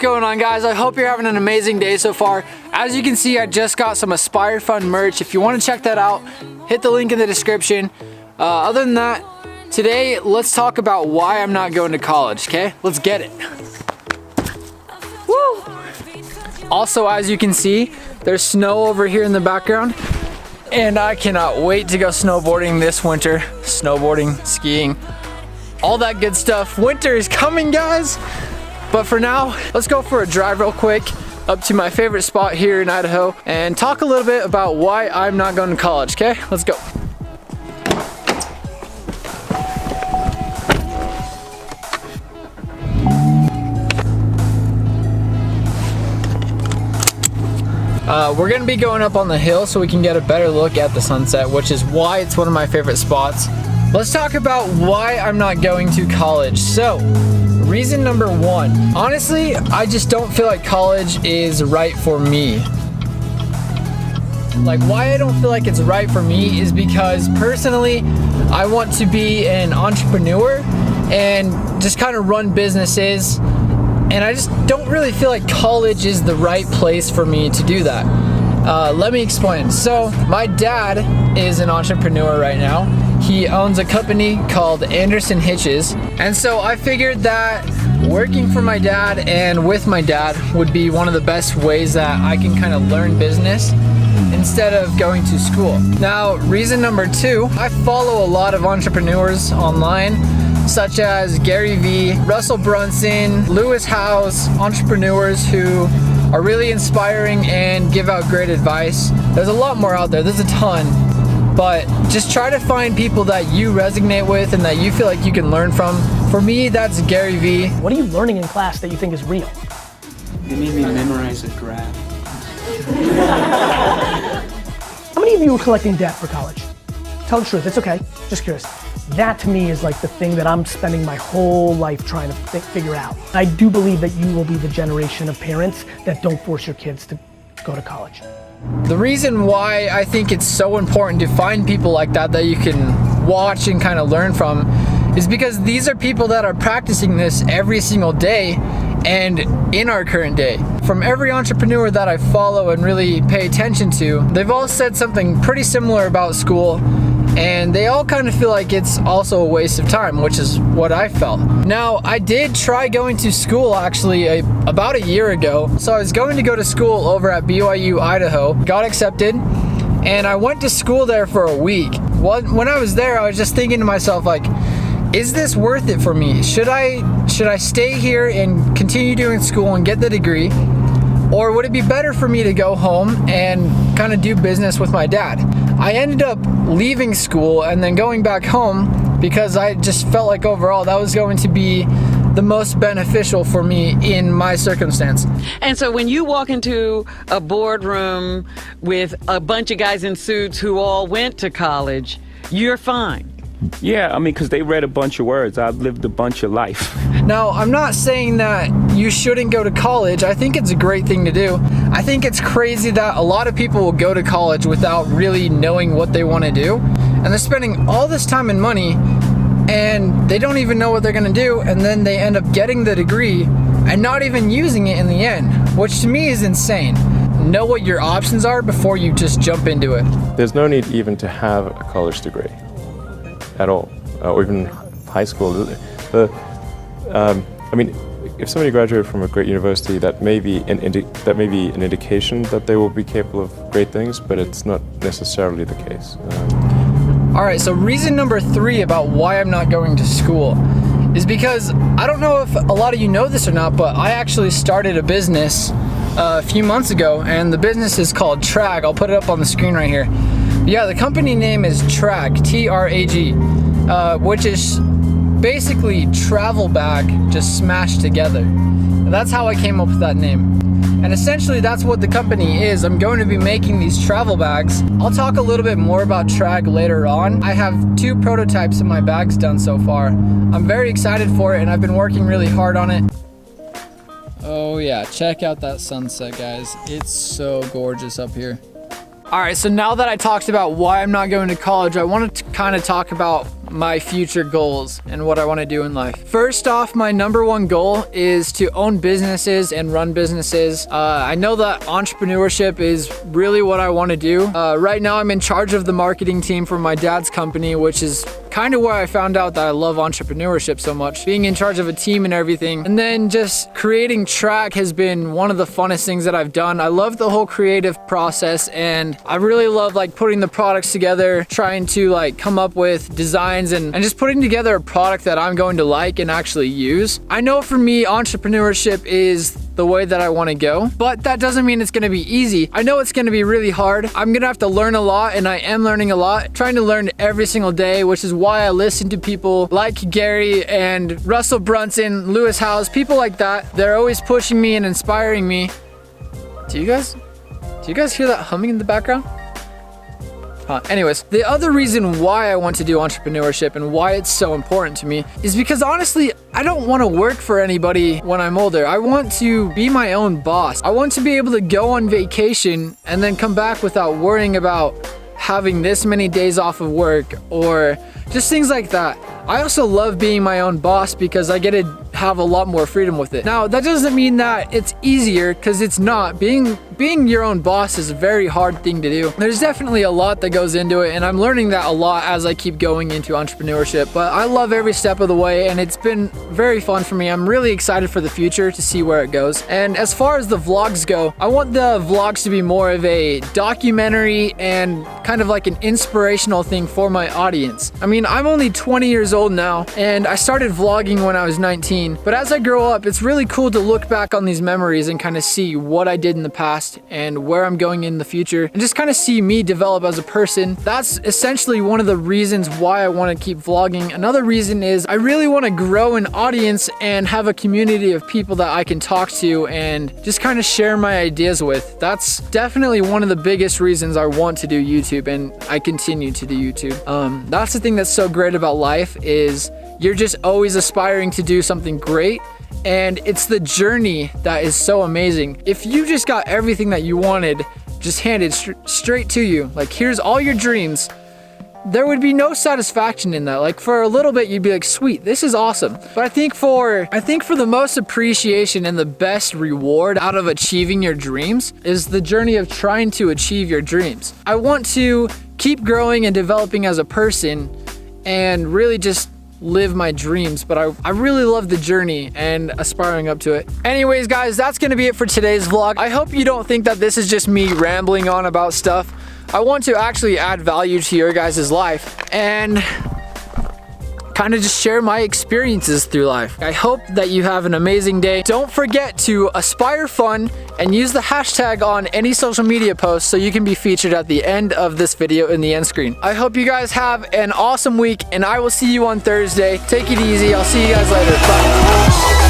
going on, guys? I hope you're having an amazing day so far. As you can see, I just got some Aspire Fund merch. If you want to check that out, hit the link in the description. Other than that, today let's talk about why I'm not going to college, okay? Let's get it. Woo! Also, as you can see, there's snow over here in the background, and I cannot wait to go snowboarding this winter. Snowboarding, skiing, all that good stuff. Winter is coming, guys. But for now, let's go for a drive real quick up to my favorite spot here in Idaho and talk a little bit about why I'm not going to college, okay? Let's go. We're gonna be going up on the hill so we can get a better look at the sunset, which is why it's one of my favorite spots. Let's talk about why I'm not going to college. So, reason number one, honestly, I just don't feel like college is right for me. Like, why I don't feel like it's right for me is because personally, I want to be an entrepreneur and just kind of run businesses. And I just don't really feel like college is the right place for me to do that. Let me explain. So my dad is an entrepreneur right now. He owns a company called Anderson Hitches. And so I figured that working for my dad and with my dad would be one of the best ways that I can kind of learn business instead of going to school. Now, reason number two, I follow a lot of entrepreneurs online, such as Gary Vee, Russell Brunson, Lewis Howes, entrepreneurs who are really inspiring and give out great advice. There's a lot more out there, there's a ton, but just try to find people that you resonate with and that you feel like you can learn from. For me, that's Gary Vee. What are you learning in class that you think is real? They made me memorize a graph. How many of you are collecting debt for college? Tell the truth, it's okay, just curious. That to me is like the thing that I'm spending my whole life trying to figure out. I do believe that you will be the generation of parents that don't force your kids to go to college. The reason why I think it's so important to find people like that that you can watch and kind of learn from is because these are people that are practicing this every single day and in our current day. From every entrepreneur that I follow and really pay attention to, they've all said something pretty similar about school, and they all kind of feel like it's also a waste of time, which is what I felt. Now, I did try going to school actually about a year ago. So I was going to go to school over at BYU, Idaho, got accepted, and I went to school there for a week. When I was there, I was just thinking to myself, like, is this worth it for me? Should I stay here and continue doing school and get the degree? Or would it be better for me to go home and kind of do business with my dad? I ended up leaving school and then going back home because I just felt like overall that was going to be the most beneficial for me in my circumstance. And so when you walk into a boardroom with a bunch of guys in suits who all went to college, you're fine. Yeah, I mean, because they read a bunch of words. I've lived a bunch of life. Now, I'm not saying that you shouldn't go to college. I think it's a great thing to do. I think it's crazy that a lot of people will go to college without really knowing what they want to do. And they're spending all this time and money and they don't even know what they're going to do. And then they end up getting the degree and not even using it in the end, which to me is insane. Know what your options are before you just jump into it. There's no need even to have a college degree at all, or even high school. I mean, if somebody graduated from a great university, that may be an indication that they will be capable of great things, but it's not necessarily the case. All right, so reason number three about why I'm not going to school is because I don't know if a lot of you know this or not, but I actually started a business a few months ago, and the business is called Trag. I'll put it up on the screen right here. Yeah, the company name is Trag, T-R-A-G, which is basically travel bag just smashed together. And that's how I came up with that name. And essentially that's what the company is. I'm going to be making these travel bags. I'll talk a little bit more about Trag later on. I have 2 prototypes of my bags done so far. I'm very excited for it and I've been working really hard on it. Oh yeah, check out that sunset, guys. It's so gorgeous up here. All right, so now that I talked about why I'm not going to college, I wanted to kind of talk about my future goals and what I want to do in life. First off, my number one goal is to own businesses and run businesses. I know that entrepreneurship is really what I want to do. Right now I'm in charge of the marketing team for my dad's company, which is kind of where I found out that I love entrepreneurship so much. Being in charge of a team and everything. And then just creating track has been one of the funnest things that I've done. I love the whole creative process, and I really love like putting the products together, trying to like come up with designs and just putting together a product that I'm going to like and actually use. I know for me, entrepreneurship is the way that I want to go, but that doesn't mean it's going to be easy. I know it's going to be really hard. I'm going to have to learn a lot, and I am learning a lot, trying to learn every single day, which is why I listen to people like Gary and Russell Brunson, Lewis Howes, people like that. They're always pushing me and inspiring me. Do you guys hear that humming in the background? Anyways, the other reason why I want to do entrepreneurship and why it's so important to me is because honestly, I don't want to work for anybody when I'm older. I want to be my own boss. I want to be able to go on vacation and then come back without worrying about having this many days off of work or just things like that. I also love being my own boss because I get to have a lot more freedom with it. Now, that doesn't mean that it's easier, because it's not. Being your own boss is a very hard thing to do. There's definitely a lot that goes into it, and I'm learning that a lot as I keep going into entrepreneurship, but I love every step of the way, and it's been very fun for me. I'm really excited for the future to see where it goes. And as far as the vlogs go, I want the vlogs to be more of a documentary and kind of like an inspirational thing for my audience. I mean, I'm only 20 years old now, and I started vlogging when I was 19, but as I grow up, it's really cool to look back on these memories and kind of see what I did in the past and where I'm going in the future, and just kind of see me develop as a person. That's essentially one of the reasons why I want to keep vlogging. Another reason is I really want to grow an audience and have a community of people that I can talk to and just kind of share my ideas with. That's definitely one of the biggest reasons I want to do YouTube, and I continue to do YouTube. That's the thing that's so great about life, is you're just always aspiring to do something great, and it's the journey that is so amazing. If you just got everything that you wanted just handed straight to you, like here's all your dreams, there would be no satisfaction in that. Like for a little bit you'd be like, sweet, this is awesome. But I think for the most appreciation and the best reward out of achieving your dreams is the journey of trying to achieve your dreams. I want to keep growing and developing as a person and really just live my dreams, but I really love the journey and aspiring up to it. Anyways, guys, that's gonna be it for today's vlog. I hope you don't think that this is just me rambling on about stuff. I want to actually add value to your guys' life and kind of just share my experiences through life. I hope that you have an amazing day. Don't forget to aspire fun and use the hashtag on any social media posts so you can be featured at the end of this video in the end screen. I hope you guys have an awesome week, and I will see you on Thursday. Take it easy. I'll see you guys later. Bye.